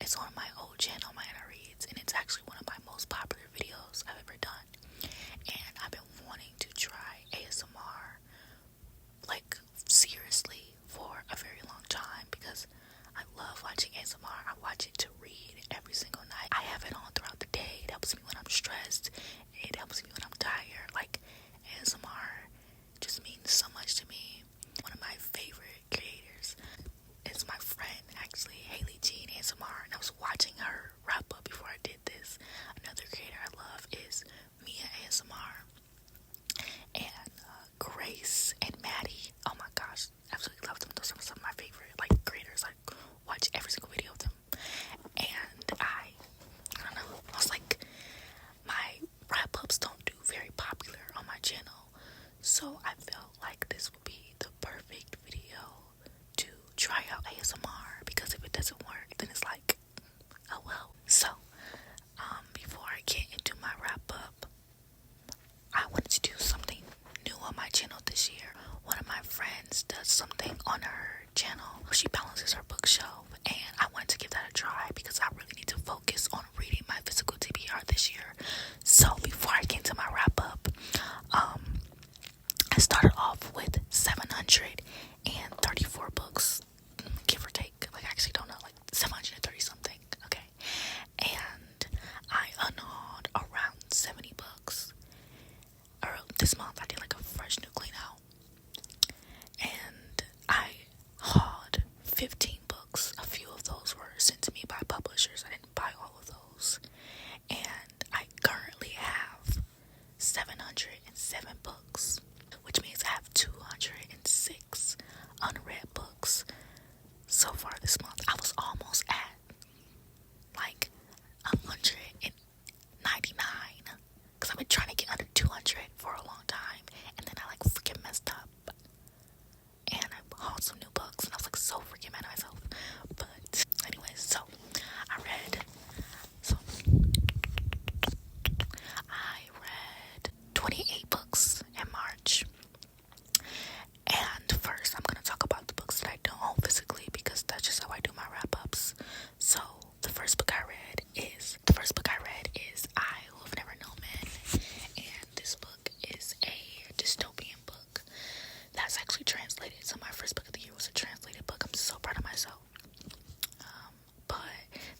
It's on my old channel, my Anna Reads, and it's actually one of my most popular videos I've ever done. And I've been wanting to try ASMR, like, seriously, for a very long time because I love watching ASMR. I watch it to read every single night. I have it on throughout the day. It helps me when I'm stressed. It helps me when I'm tired. Like, ASMR just means so much to me. One of my favorite creators is my friend, actually, Haley Jean ASMR, and I was watching her wrap up before I did this. Another creator I love is Mia ASMR, and Grace and Maddie. Oh my gosh, absolutely love them. Those are some of my favorite creators. I watch every single video of them, and I don't know. I was like, my wrap ups don't do very popular on my channel, so I felt like this would be the perfect video to try out ASMR, because if it doesn't work, then it's like, oh well. So, before I get into my wrap up, I wanted to do something new on my channel this year. One of my friends does something on her channel. She balances her bookshelf, and I wanted to give that a try because I really need to focus on reading my physical TBR this year. So before I get into my wrap up, I started off with 734 books, give or take. I actually don't know, 730 something. Okay, and I unhauled around 70 books. This month I did a fresh new clean out, and I hauled 15 books. A few of those were sent to me by publishers. I didn't buy all of those, and I currently have 707 books, which means I have 206 unread books so far this month. I was almost at 199 because I've been trying to get under 200 for a long time, and then I freaking messed up, and I hauled some new books, and I was so freaking mad at myself. But anyways, so I read 28 books in March. And first, I'm going to talk about the books that I don't own physically, because that's just how I do my wrap-ups. So, the first book I read is I Who Have Never Known Men. And this book is a dystopian book that's actually translated. So, my first book of the year was a translated book. I'm so proud of myself. But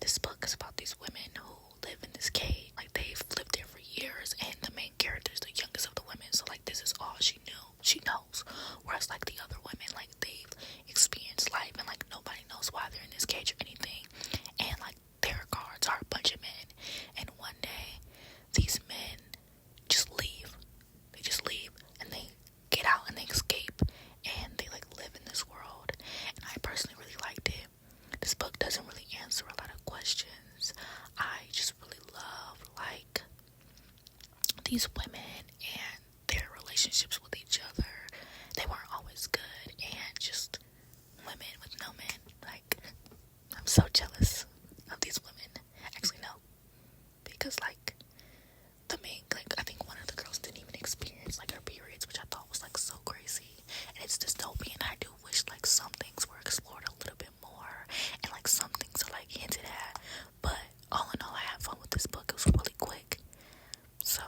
this book is about these women who live in this cave. They've lived there for years, and the main character is the youngest of the women. So, this is all she knows. Whereas, the other women, they've experienced life, and, nobody knows why they're in this cage or anything. And, their guards are a bunch of men. And one day, these men just leave. They just leave, and they get out, and they escape, and they, live in this world. And I personally really liked it. This book doesn't really answer a lot of questions. I just really love, these women and their relationships with each other. They weren't always good, and just women with no men. I'm so jealous of these women. Actually, no. Because, the main, I think one of the girls didn't even experience, her periods, which I thought was, so crazy. And it's dystopian. I do wish, some things were explored a little bit more, and, some things are, hinted at. But, all in all, I had fun with this book. It was really quick. So,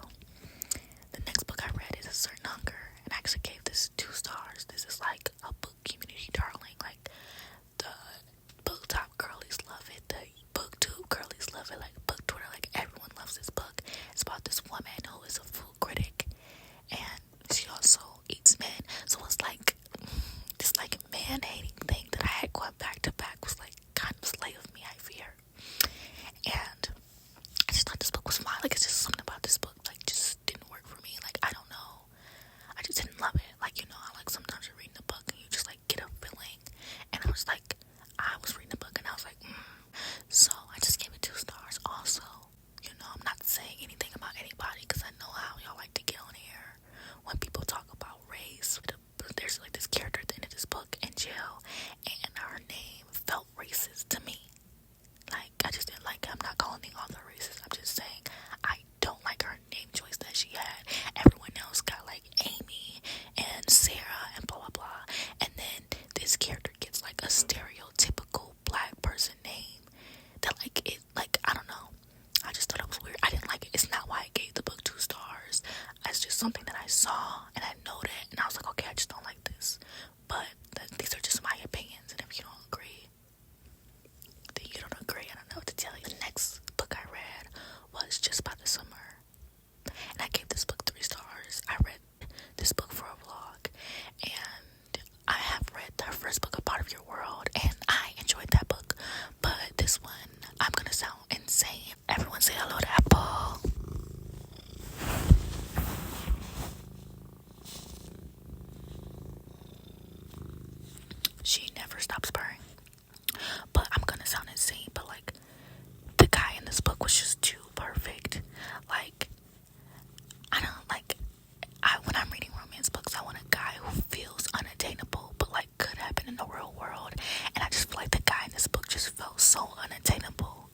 so unattainable.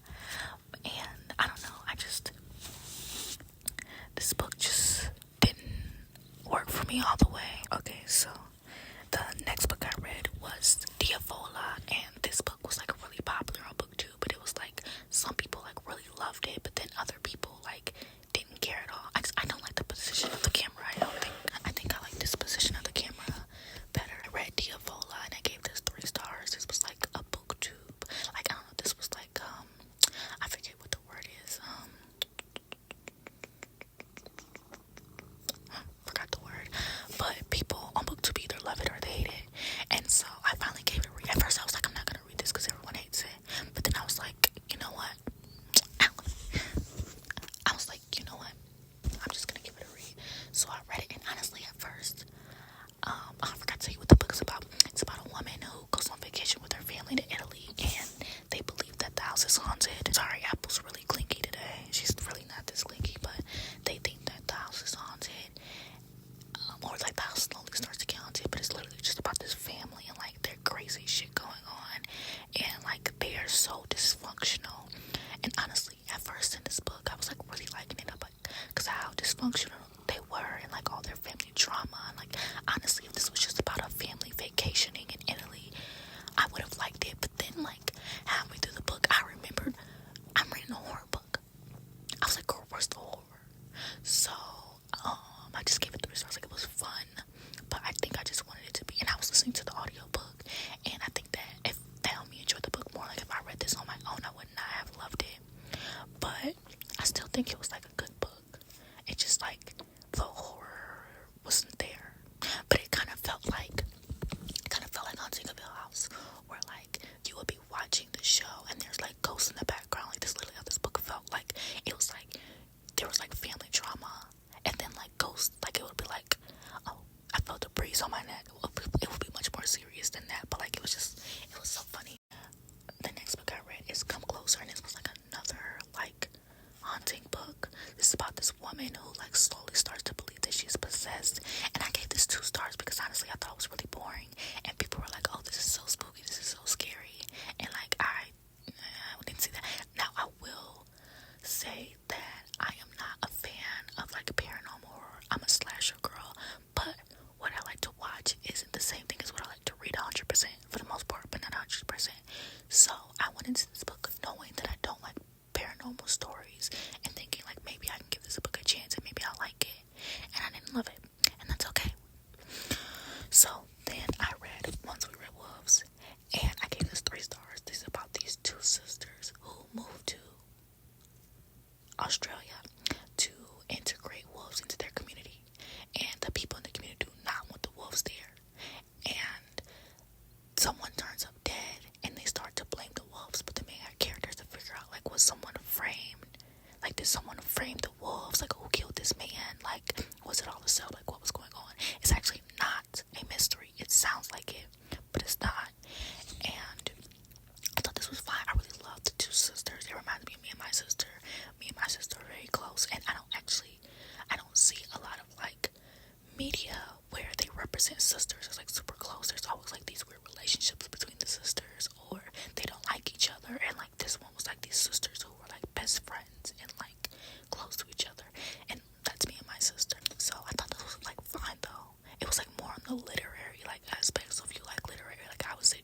And I don't know, this book just didn't work for me all the way. Okay, so the next book I read was Diavola, and this book was like really popular on BookTube, but it was like some people like really loved it, but then other people like didn't care at all. I don't like the position of the camera. I think I like this position of the camera better. I read Diavola and I gave this 3 stars. This was like a BookTube. Like I don't know, this was like I forget what the word is. Forgot the word. But people on BookTube either love it or they hate it. And so I finally gave it a read. At first I was like, I'm not gonna read this because everyone hates it. But then I was like, you know what? I'm just gonna give it a read. So I read it, and honestly, at first, I forgot to tell you what the book is about. It's about a woman who goes on vacation with her family to Italy, and they believe that the house is haunted. Sorry, Apple's really clinky today. She's really not this clinky, but they think that the house is haunted, or like the house slowly starts to get haunted. But it's literally just about this family and like their crazy shit going on, and like they are so dysfunctional. And honestly, at first in this book, I was like really liking it, but because of how dysfunctional they were and like all their family drama. And like honestly, if this was just about a family vacationing in Italy, I would have liked it. But then like halfway through the book, I remembered I'm reading a horror book. I was like, girl, where's the horror? So I just gave it 3 stars. Like it was fun, but I think I just wanted it to be. And I was listening to the audio book, and I think that if that helped me enjoy the book more, like if I read this on my own, I would not have loved it. But I still think it was like a good book. It just like the horror wasn't there, but it kind of felt like Haunting of Hill House, where like you would be watching the show and there's like ghosts in the background. Like this literally how this book felt. Like it was like there was like family drama, and then like ghosts. Like it would be like, oh, I felt a breeze on my neck. It would be much more serious than that, but like it was so funny. The next book I read is Come Closer, and this was like another like haunting book. This is about this woman who like slowly starts to believe that she's possessed, and I gave this 2 stars because honestly I thought it was really boring, and people were like, oh, this is so spooky, this is so scary, and like I didn't see that. Now I will say that I am not a fan of like paranormal horror. I'm a slasher girl, but what I like to watch isn't the same thing as what I like to read 100% for the most part, but not 100%. So I went into this book knowing that I don't like paranormal stories and thinking like maybe I can give this a book a chance and maybe I'll like it, and I didn't love it, and that's okay. So then I read Once We Read Wolves, and I gave this 3 stars. This is about these 2 sisters who moved to Australia to integrate wolves into their community, and the people in the community do not want the wolves there, and someone turns up dead and they start to blame the wolves, but the main characters to figure out like, was someone framed? Like, did someone frame the wolves? Like, who killed this man? Like, was it all a setup? Like, what was going on? It's actually not a mystery. It sounds like it, but it's not. And I thought this was fine. I really loved the 2 sisters. It reminds me of me and my sister. Me and my sister are very close, and I don't see a lot of like media where they represent sisters as like super close. There's always like these weird relationships between the sisters, or they don't like each other, and like this one was like these sisters who were like best friends and like close to each other, and that's me and my sister. So I thought this was like fine though. It was like more on the literary like aspect. So if you like literary, like I would say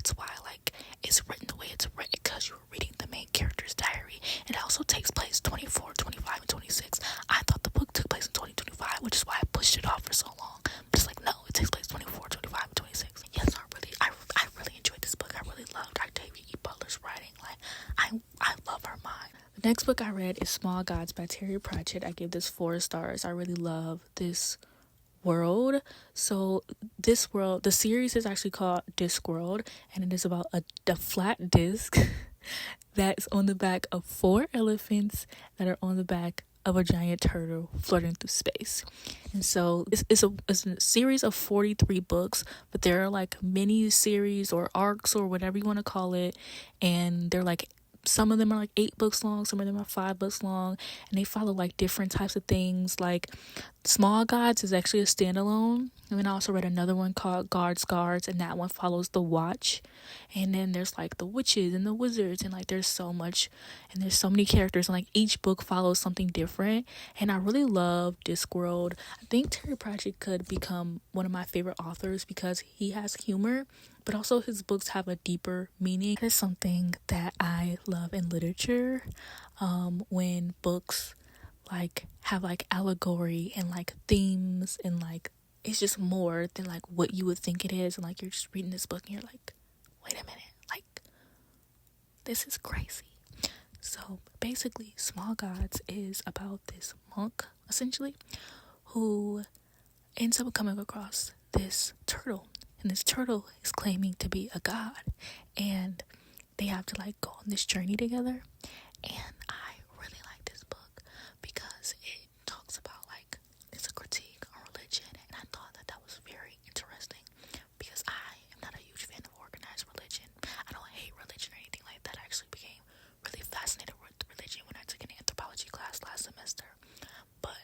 that's why like it's written the way it's written, because you're reading the main character's diary. It also takes place 24, 25, and 26. I thought the book took place in 2025, which is why I pushed it off for so long. But it's like, no, it takes place 24, 25, and 26. Yes, I really enjoyed this book. I really loved Octavia E. Butler's writing. Like, I love her mind. The next book I read is Small Gods by Terry Pratchett. I give this 4 stars. I really love this world. So this world, the series is actually called Discworld, and it is about a flat disc that's on the back of 4 elephants that are on the back of a giant turtle floating through space. And so it's a series of 43 books, but there are like mini series or arcs or whatever you want to call it, and they're like, some of them are like 8 books long, some of them are 5 books long, and they follow like different types of things. Like Small Gods is actually a standalone, and then I also read another one called Guards, and that one follows the Watch. And then there's like the witches and the wizards, and like there's so much, and there's so many characters, and like each book follows something different. And I really love Discworld. I think Terry Pratchett could become one of my favorite authors because he has humor, but also his books have a deeper meaning. That is something that I love in literature, when books like have like allegory and like themes, and like it's just more than like what you would think it is, and like you're just reading this book and you're like, wait a minute, like this is crazy. So basically, Small Gods is about this monk essentially who ends up coming across this turtle, and this turtle is claiming to be a god, and they have to like go on this journey together. And I really like this book because it talks about like, it's a critique on religion, and I thought that that was very interesting because I am not a huge fan of organized religion. I don't hate religion or anything like that. I actually became really fascinated with religion when I took an anthropology class last semester. But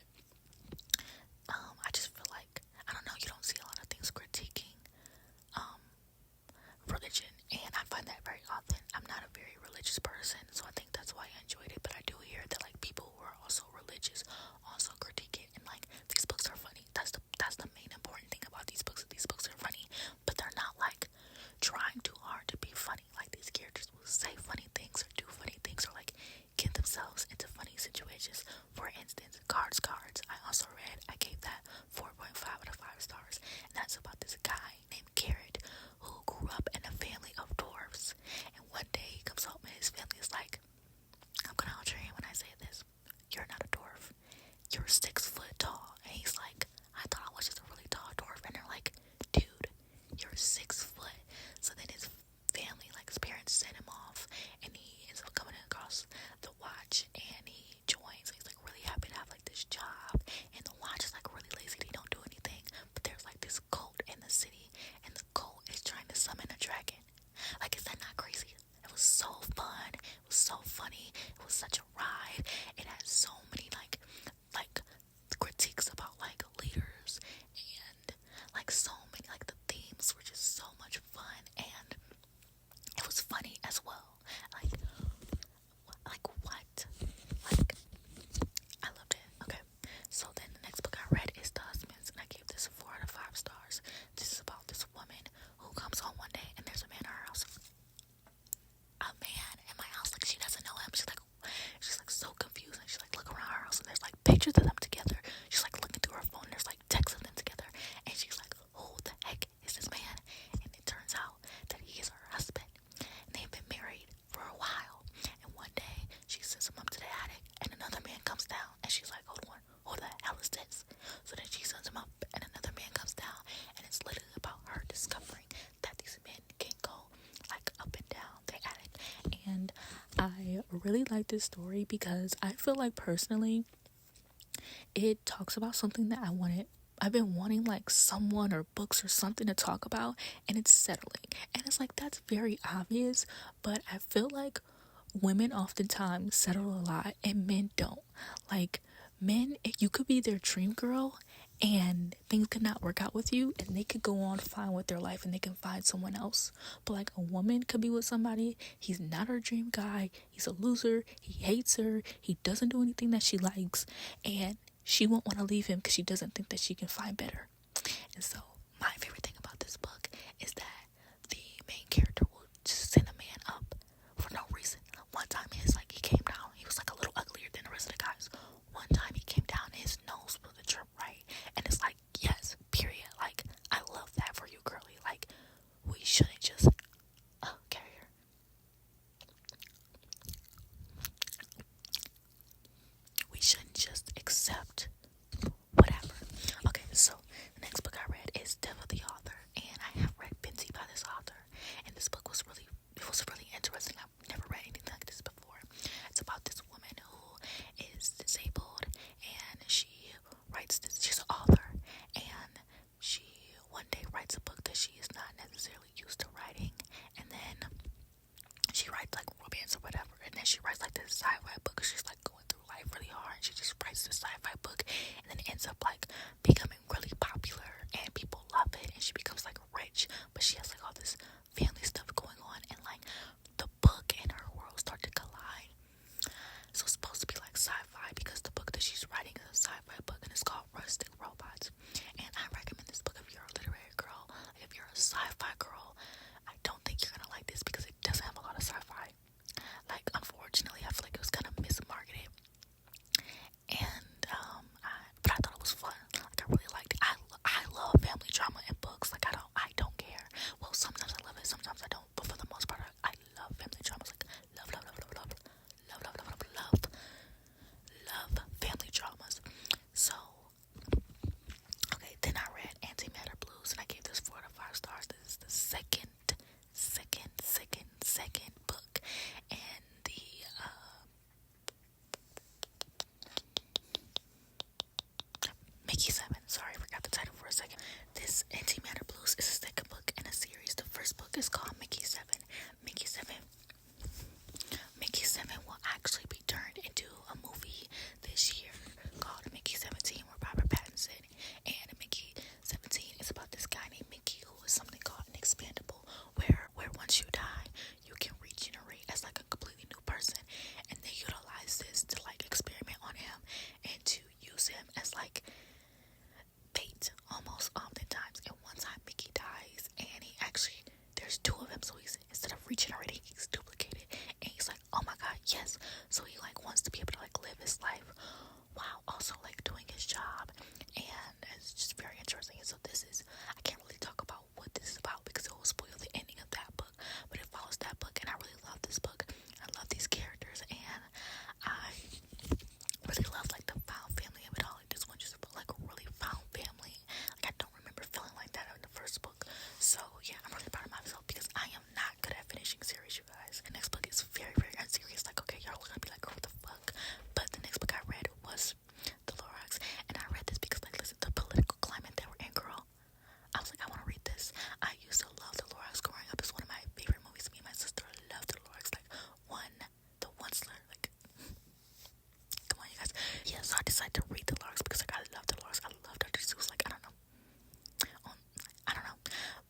I just feel like, I don't know, you don't see a lot of things critiquing religion, and I find that very often. I'm not a very religious person, so I think that's why I enjoyed it. But I do hear that like people who are also religious also critique it, and like these books are funny. That's the main important thing about these books. These books are funny, but they're not like trying too hard to be funny. Like these characters will say funny things or do funny things or like get themselves into funny situations. For instance, Guards. I also read. I gave that 4.5 out of 5 stars, and that's about this guy named Garrett who grew up in a family of dwarves. And one day he comes home and his family is like, I'm gonna alter you when I say this, you're not a dwarf, you're 6 foot tall. And he's like, I thought I was just a really tall dwarf. And they're like, dude, you're 6 foot. So then his family, like his parents, send him off, and he ends up coming across the Watch, and he joins. He's like really happy to have like this job, and the Watch is like really lazy, they don't do anything. But there's like this cult in the city, and the cult is trying to summon a dragon. Like, is that not crazy? It was so fun, it was so funny, it was such a ride. It had so many like critiques about like leaders, and like so many, like the themes were just so much fun, and it was funny as well. Like what? Like, I loved it. Okay, so then the next book I read is The Husbands, and I gave this 4 out of 5 stars. This is about this woman who comes home one day and there's a man in her house. A man in my house, like she doesn't know him. She's like so confused, and she's like looking around her house, and there's like pictures of them together. She's like looking through her phone, and there's like texts of them together, and she's like, who the heck is this man? And it turns out that he is her husband, and they've been married for a while. And one day she sends him up to the attic, and another man comes down, and she's like, hold on, who the hell is this? So then she sends him up, and another man comes down, and it's literally about her discovering that these men can go like up and down the attic. And I really like this story because I feel like personally it talks about something that I've been wanting like someone or books or something to talk about, and it's settling. And it's like, that's very obvious, but I feel like women oftentimes settle a lot and men don't. Like men, you could be their dream girl and things could not work out with you, and they could go on fine with their life and they can find someone else. But like a woman could be with somebody, he's not her dream guy, he's a loser, he hates her, he doesn't do anything that she likes, and she won't want to leave him because she doesn't think that she can find better. And so my favorite thing about this book is that the main character will Yes, so he like wants to be able to like live his life while also like doing his job, and it's just very interesting. And so this is, I can't really talk about what this is about because it will spoil the ending of that book, but it follows that book, and I really love this book. I love these characters, and I really love like the found family of it all. Like this one just like really found family. Like I don't remember feeling like that in the first book. So yeah, I'm really proud of myself because I am not good at finishing series, you guys. The next book is very, very unserious. Like, okay, y'all are gonna be like, what the fuck? But the next book I read was The Lorax, and I read this because like, listen, the political climate that we're in, girl. I was like, I want to read this. I used to love The Lorax growing up. It's one of my favorite movies. Me and my sister loved The Lorax. Like, the Onceler. Like, come on, you guys. Yeah, so I decided to read The Lorax because like I loved The Lorax. I loved Dr. Seuss. Like, um, I don't know.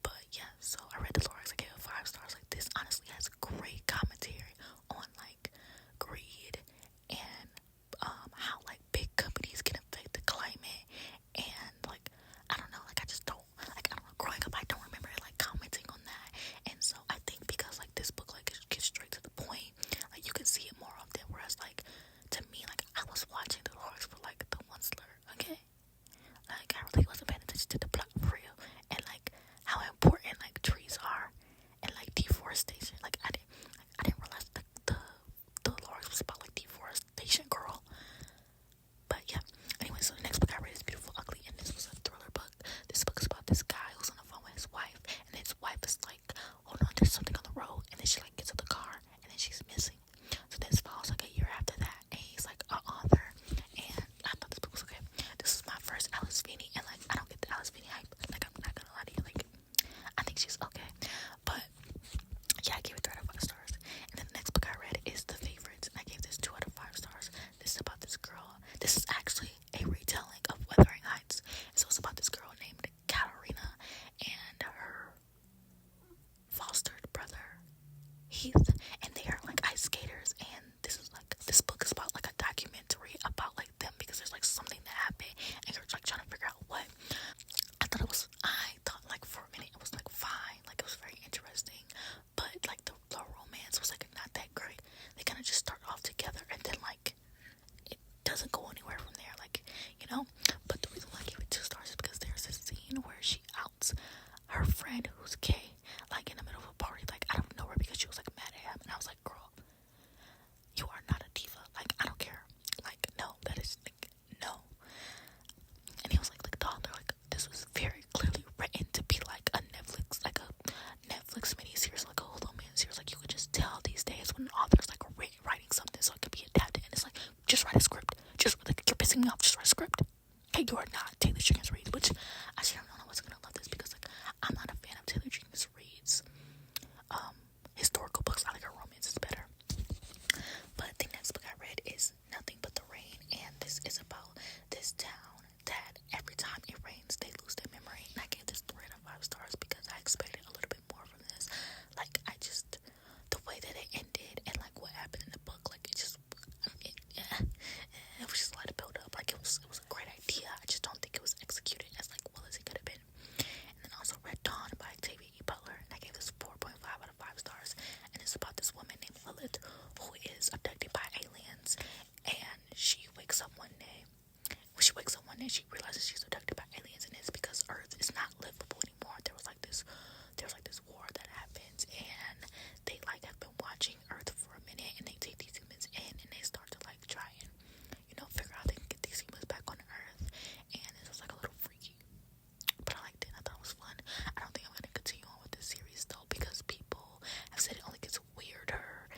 But yeah, so I read The Lorax. I gave it 5 stars. Like, this honestly has great commentary on like greed and how like big companies can affect the climate, and like I don't know, like I just don't, like I don't know, growing up I don't remember like commenting on that. And so I think because like this book like gets straight to the point, like you can see it more often, whereas like to me, like I was watching The Lorax for like the one slur, okay, like I really wasn't paying attention to the plot for real, and like how important like trees are, and like deforestation. Like I didn't realize the Lorax was about like deforestation, girl. But yeah, anyway, so the next book I read is Beautiful Ugly, and this was a thriller book. This book is about this guy who's on the phone with his wife, and his wife is like, hold on, there's something on the road, and then she like gets out the car, and then she's missing. So this follows like a year after that, and he's like an author, and I thought this book was okay. This is my first Alice Finney, and like I don't get the Alice Finney hype. Like I'm not gonna lie to you, like I think she's okay, but yeah, I gave it 3 out of 5 stars. And then the next book I read is The Favorites, and I gave this 2 out of 5 stars. This is about this girl. This is actually a retelling of Wuthering Heights. And so it's about this girl named Katarina and her fostered brother Heath, and they are like ice skaters. And this book is about like a documentary about like them, because there's like something that happened, and you're like trying to figure out what. I thought like for a minute it was like fine, like it was very interesting, but like the romance was like not that great. They kind of just start off together, and then like it doesn't go anywhere from there, like, you know. But the reason why I gave it 2 stars is because there's a scene where she outs her friend who's gay, like in the middle of a party, like out of nowhere, because she was like mad at him, and I was like, girl, you are not a diva. Like I don't care. Like no, that is like no. And he was like the author, like this was very clearly written to be like a Netflix miniseries, like a Hulu miniseries. Like you could just tell these days when an author's like writing something so it can be adapted, and it's like just write a script. Just like you're pissing me off. Just write a script. Hey, you are not Taylor Jenkins Reid, which actually I don't know what's gonna love this, because like I'm not a fan of Taylor Jenkins Reid's historical books. I like her romances better. But the next book I read is Nothing But the Rain, and this is about this town that every time it rains they lose their memory. And I gave this 3 out of 5 stars because I expected a little bit more from this. Like the way that it ended and like what happened in the book, like it was just a lot of build up. Like it was a great idea. I just don't think it was executed as like well as it could have been. And then also read Dawn by Octavia E. Butler, and I gave this 4.5 out of 5 stars. And it's about this woman named Lilith who is abducted by aliens, and she wakes up one day. When she wakes up one day, she realizes she's abducted by aliens, and it's because Earth is not livable anymore. There was like this war that happens, and they like have been watching Earth for a minute, and they take these humans in, and they start to like try and figure out how they can get these humans back on Earth. And it was like a little freaky, but I liked it. I thought it was fun. I don't think I'm gonna continue on with this series though, because people have said it only gets weirder,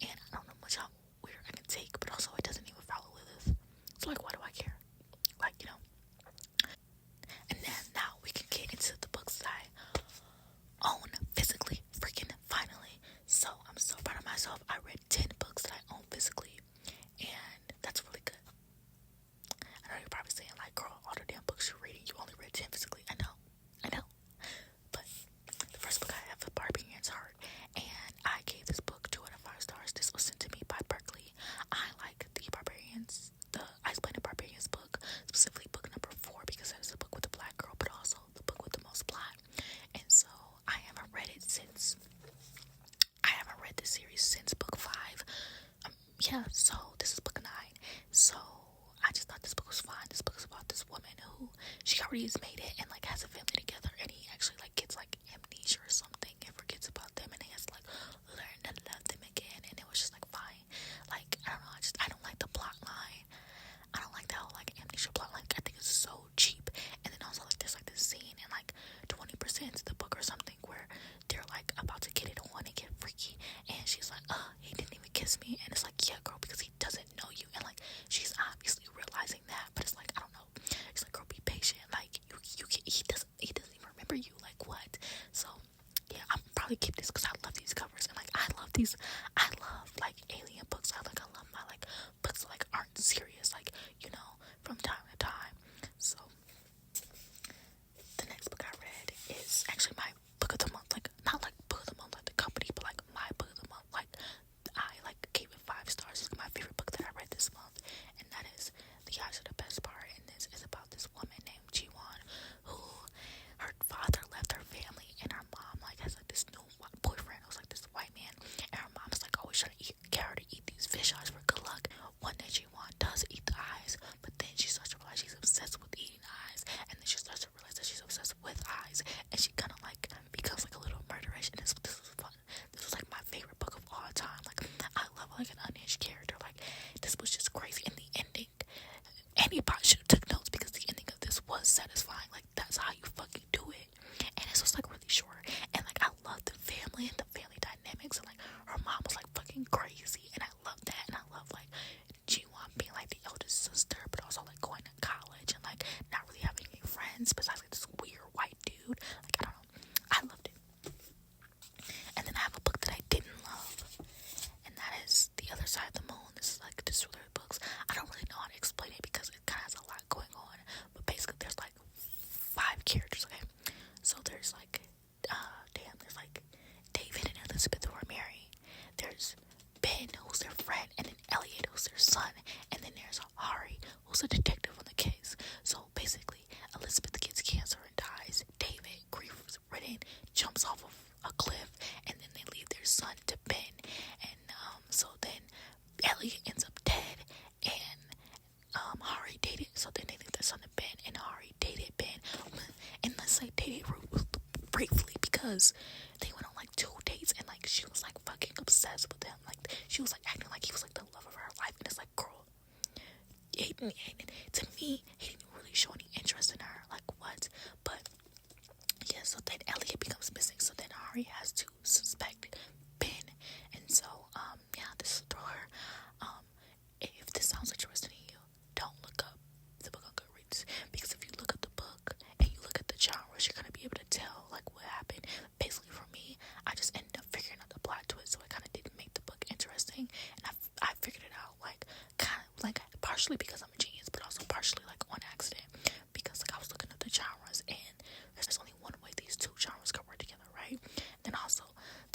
and I don't know much how weird I can take. But also, it doesn't even follow Lilith, so like, why do I care? Like, And then now we can get into the books that I own physically, freaking finally. So I'm so proud of myself. I read 10 books that I own physically, and that's really good. I know you're probably saying like, girl, all the damn books you're reading, you only read 10 physically. I know. But the first book I have is Barbarian's Heart, and I gave this book 2 out of 5 stars. This was sent to me by Berkeley. I like the Ice Planet Barbarians book, specifically book number 4, because that is the book with the black girl, but also the book with the most plot. And so I haven't read the series since book 5. yeah, so this is book 9. So I just thought this book was fine. This book is about this woman who she already has made it and like has a family together, and he actually like gets like amnesia or something and forgets about them, and he has to like learn to love them again, and it was just like fine. Like I don't know, I don't like the plot line. I don't like that whole like amnesia plot line. I think it's so cheap. And then also like there's like this scene in like 20% into the book or something where they're like about to get it on and get freaky, and she's like, he didn't even kiss me, and it's like, yeah, girl, because he doesn't know you, and like she's obviously realizing that, but it's like, I don't know. It's like, girl, be patient. Like he doesn't even remember you. Like what? So yeah, I'm probably keep this because I love these covers, and like I love like alien books. I love my like books that, like aren't serious, like from time to time. So the next book I read is actually my book of the month. Like not like book of the month like the company, but like my book of the month. Like I like gave it 5 stars. It's my favorite book that I read this month, and that is The Eyes Are the Best Part. And this is about this woman named Jiwon, who her father left her family, and her mom like has like this new boyfriend who's like this white man, and her mom's like always trying to get her to eat these fish eyes for good luck. One day Jiwon does eat the eyes, but then she starts to realize she's obsessed with eating eyes, and then she starts to realize that she's obsessed with eyes, and she kind of like becomes like a little murderish. And this was fun. This was like my favorite book of all time. Like I love like an unhinged character. Like this was just crazy, and the ending. Anybody should have took notes because the ending of this was satisfying. Like that's how you fucking do it. And this was like really short, and like I love the family and the family dynamics, and like her mom was like fucking crazy, and I love that, and I love like Jiwon being like the eldest sister, but also like going to college and like not really having any friends besides like this weird white dude. Like I don't know, I loved it. And then I have a book that I didn't love, and that is The Other Side of the Moon. This is like this thriller books. I don't really know how to explain it because it kind of has a lot going on, but basically there's like 5 characters. Okay, so there's like there's like David and Elizabeth who are married. There's Ben, who's their friend, and then Elliot, who's their son, and then there's Hari, who's a detective on the case. So basically, Elizabeth gets cancer and dies. David, grief-ridden, jumps off of a cliff, and then they leave their son to Ben. And so then Elliot ends up dead, and Hari dated. So then they leave their son to Ben, and Hari dated Ben. And let's say dated briefly because they went on like 2 dates, and like she was like fucking obsessed with him. Like she was like acting like he was like the love of her life, and it's like, girl, to me he didn't really show any interest in her. Like what? But yeah, so then Elliot becomes missing, so then Hari has to suspect Ben. And so yeah, this is a thriller. If this sounds interesting to you, don't look up the book on Goodreads, because if you look at the book and you look at the genres, you're gonna be able to tell like what happened. Basically, for me, I just ended up figuring out the plot to it, so it kind of didn't make the book interesting. And I figured it out like kind of like partially because I'm a genius, but also partially like on accident, because like I was looking at the genres, and there's only one way these 2 genres could work together, right? Then also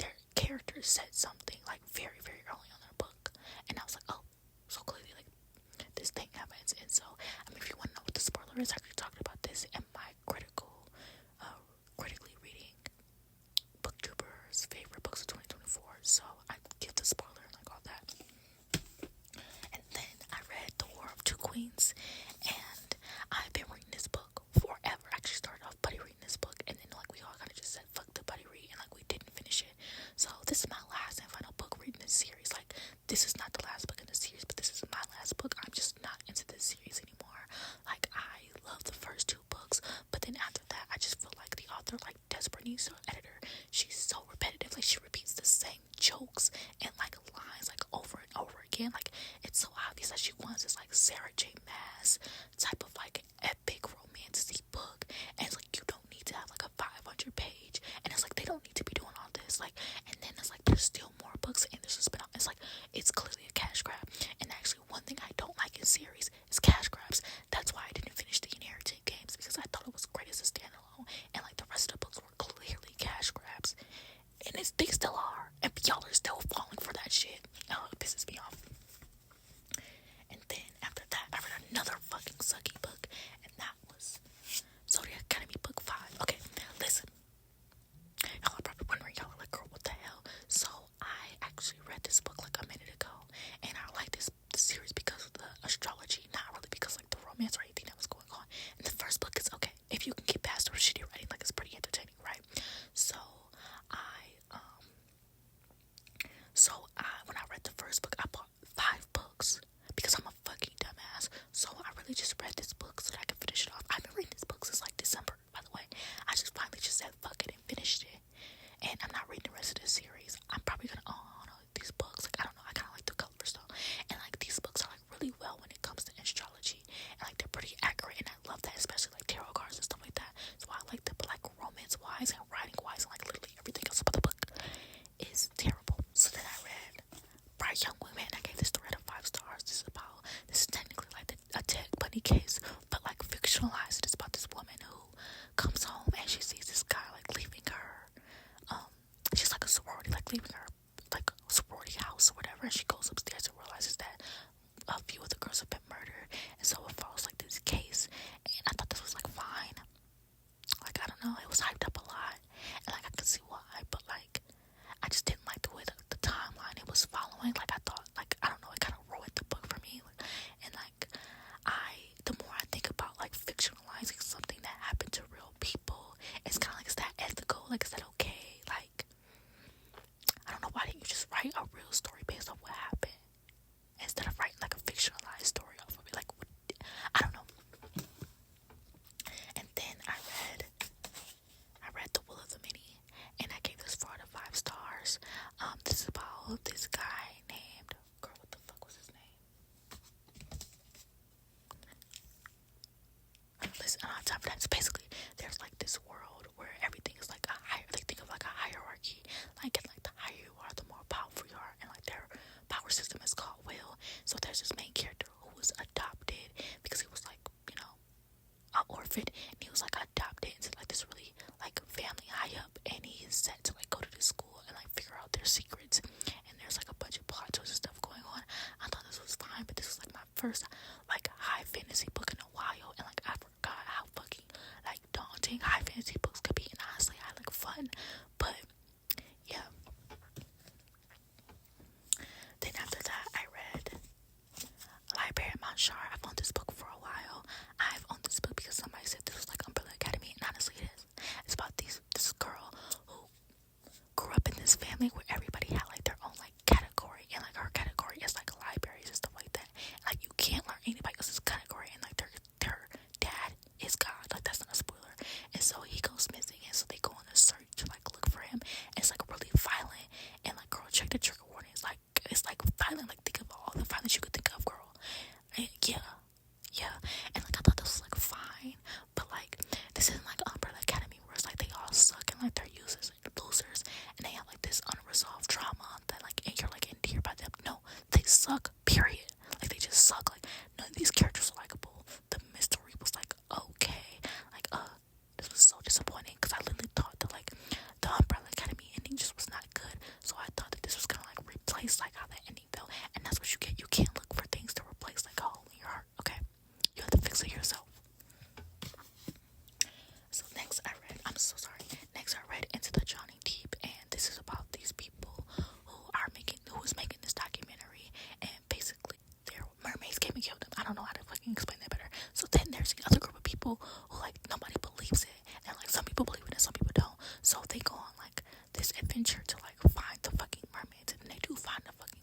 their characters said something like very very early on in their book, and I was like, oh, so clearly like this thing happens. And so if you want to know what the spoiler is, I actually talked about this in my critically reading booktubers favorite books of 2024, so I give the spoiler and like all that. And then I read The War of Two Queens, and I've been reading this book forever. I actually started off buddy reading this book, and then like we all kind of just said fuck the buddy read, and like we didn't finish it. So this is my last and final book reading this series. Like this is not the last book in the series, but this is my last book. I'm just not into this series anymore. Like I love the first 2 books, but then after that I just feel like the author like desperately needs her editor. She's so repetitive. Like she repeats the same jokes and like lines like over and over again. Like it's so obvious that she wants this like Sarah J Maas type of like epic romantic book, and it's like you don't need to have like a 500 page, and it's like they don't need to be doing all this. Like, and then it's like there's still more books, and there's just been it's like it's clearly a cash grab. And actually one thing I don't like in series is cash grabs. That's why I didn't finish the Inheritance Games, because I thought it was great as a standalone, and like the rest of the books were clearly cash grabs, and they still are, and y'all are still falling for that shit. Oh, it pisses me off. So when I read the first book, I bought 5 books because I'm a fucking dumbass. So I really just read this book so that I could finish it off. I've been reading this book since like December, by the way. I just finally just said fuck it and finished it. And I'm not reading the rest of the series. I'm probably gonna these books. Like I don't know, I kinda like the covers though. And like these books are like really well when it comes to astrology. And like they're pretty accurate and I love that, especially like tarot cards and stuff like that. So I like them, but like romance wise and writing wise and like literally everything else about the book is terrible. So then I read Bright Young Women. I gave this 3 out of 5 stars. This is technically like a Ted Bundy case, but like fictionalized. It's about this woman who comes home and she sees this guy like leaving her. She's like a sorority, like leaving her like sorority house or whatever, and she goes upstairs and realizes that a few of the girls have been murdered, and so it follows like this case. And I thought this was like fine. Like I don't know, it was hyped up a lot, and like I could see why, but like I just didn't like the way the timeline it was following. Like I thought, like I don't know, it kind of ruined the book for me. And like the more I think about like fictionalizing something that happened to real people, it's kind of like, is that ethical? Like, is that okay? Like, I don't know, why didn't you just write a real story based on what happened instead of writing like a fictionalized story off of it? Like, what, I don't know. And then I read The Will of the Many, and I gave this 4 out of 5 stars. This is about this guy named, girl, what the fuck was his name? Listen, I don't have time for that. It's basically, there's like this world where everything is like they think of like a hierarchy. Like, and like the higher you are, the more powerful you are, and like their power system is called will. So there's this main character who was adopted because he was like, an orphan, and he was like adopted into like this really like family high up, and he is set to like go to this school and like figure out their secrets. And there's like a bunch of plot twists and stuff going on. I thought this was fine, but this was like my first like high fantasy book in a while, and like I forgot how fucking like daunting high fantasy books could be. And honestly, I like fun, but yeah. Then after that, I read Library at Mount Shar. I've owned this book for a while. I've owned this book because somebody said this was like Umbrella Academy, and honestly it is. It's about this girl who grew up in this family where everybody had like their own like category, and like her category is like libraries and stuff like that. And, like you can't learn anybody else's category, and like their dad is God. Like that's not a spoiler. And so he goes missing, and so they go on a search to like look for him. And it's like really violent, and like girl, check the trigger warning. It's like violent. Like think of all the violence you could think of, girl. And yeah. And like I thought this was like fine, but like this isn't like Umbrella Academy where it's like they all suck and like they're users and losers, and they have like this unresolved trauma that like and you're like endeared by them. No, they suck. Period. Like they just suck. Like none of these characters are likable. The mystery was like okay. Like this was so disappointing because I literally thought that like the Umbrella Academy ending just was not good. So I thought that this was gonna like replace like how that ending felt, and that's what you get. You can't look for things to replace like a hole in your heart. Okay, you have to fix it yourself. So next I read Into the Johnny Deep, and this is about these people who is making this documentary, and basically their mermaids came and killed them. I don't know how to fucking explain that better. So then there's the other group of people who like nobody believes it, and like some people believe it and some people don't. So they go on like this adventure to like find the fucking mermaids, and they do find the fucking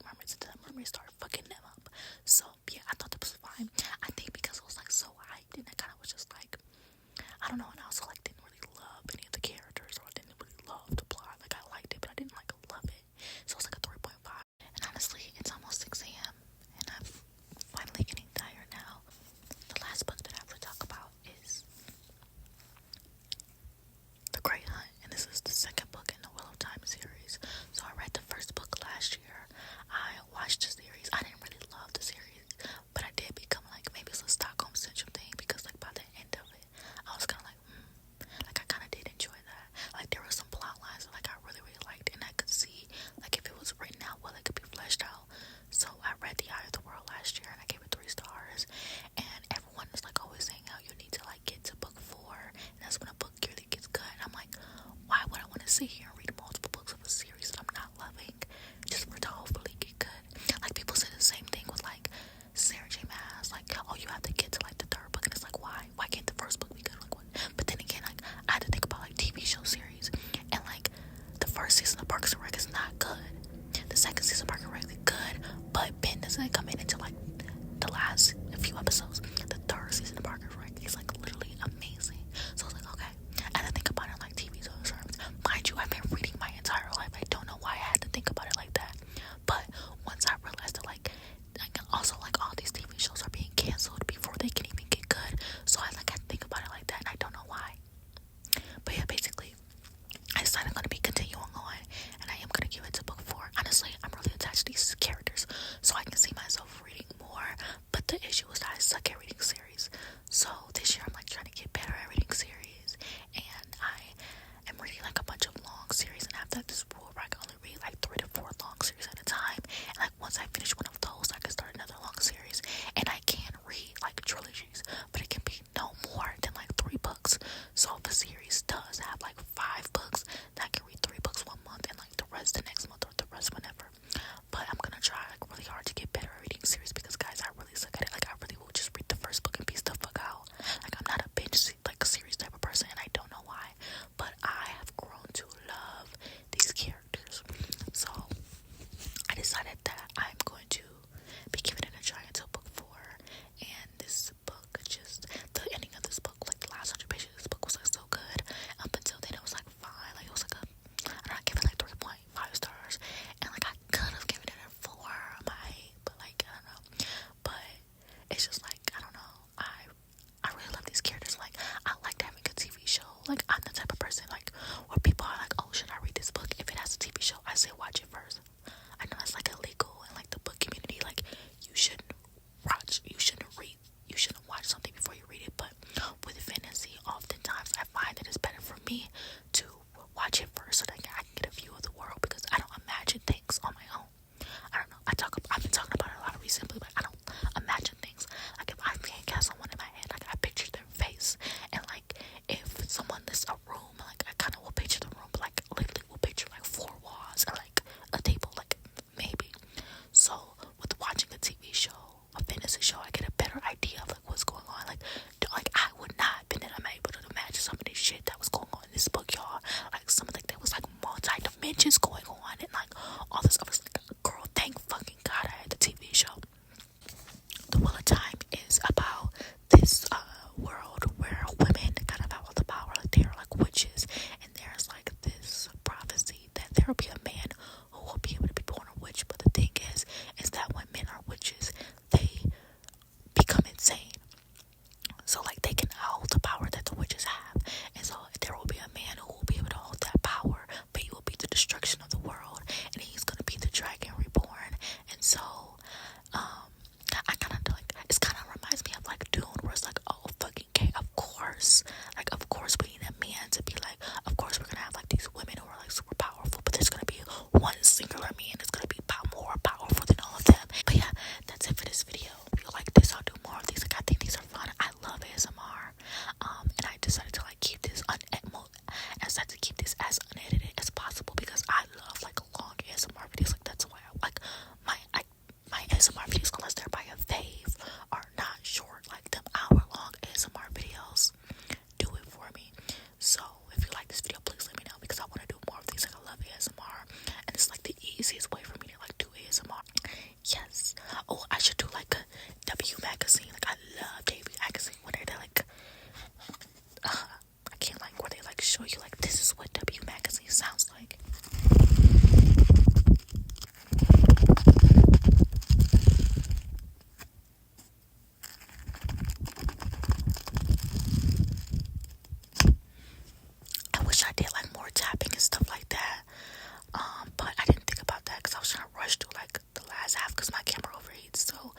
guys have because my camera overheats. So